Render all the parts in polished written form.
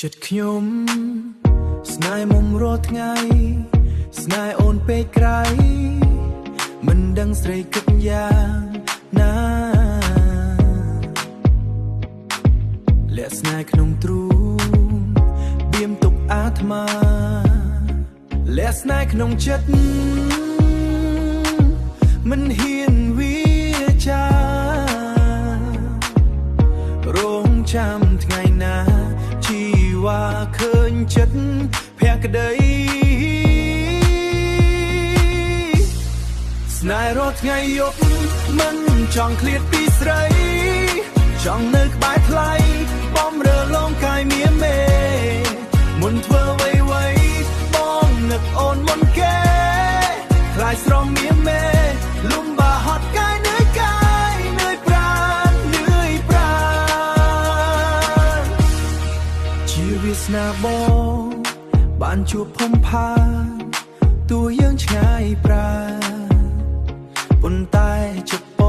ចិត្តខ្ញុំស្នេហ៍មុំរាល់ថ្ងៃស្នេហ៍អូនពេកក្រៃមិនដឹងស្រីគិតយ៉ាងណាលាក់ស្នេហ៍ក្នុងទ្រូងបៀមទុកអាត្មាលាក់ស្នេហ៍ក្នុងចិត្តមិនហ៊ានវាចារងចាំថ្ងៃណាជីវ៉ាឃើញចិត្តភក្តីស្នេហ៍រាល់ថ្ងៃយប់មិនចង់ឃ្លាតពីស្រីចង់នៅក្បែរថ្លៃបំរើលងកាយមៀមេមុនធ្វើអ្វីបងនឹកអូនមុនគេខ្លាចស្រមមៀមេលំបាហត់កាយនឿយប្រាណជាវាសនាបងបានជួបភំផាទោះយើងឆ្ងាយប្រាប៉ុន្តែចិត្តប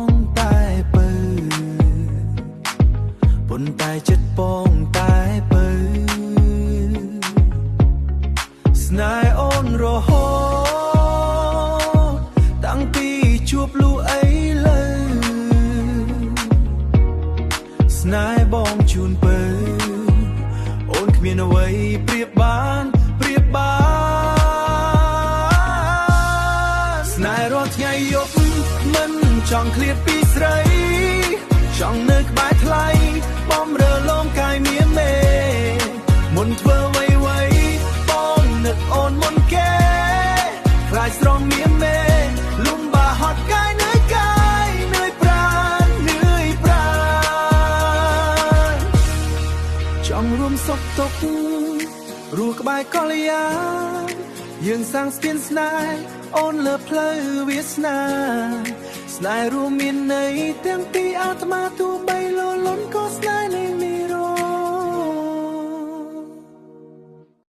ងតែពើប៉ុន្តែចិត្តបងតែពើស្នេហ៍អូនរហូតតាំងពីជួបលូអីលើស្នេហ៍បងជូនពើអូនគ្មានអ្វីប្រៀបបានស្នេហ៍រាល់ថ្ងៃយប់មិនចង់ឃ្លាតពីស្រីចង់នៅក្បែរថ្លៃបំរើលំកាយមៀមេមុនធ្វើអ្វីបងនឹកអូនមុនគេខ្លាចស្រងមៀមេលំបាហត់កាយនឿយប្រាណចង់រួមសុខទុក្ខរស់ក្បែរកល្យាយើងសាំងស្ពានស្នេហ៍អូនលើផ្លូវវាសនាស្នេហ៍រួមមានន័យទាំងពីអាត្មាទោះបីលលន់ក៏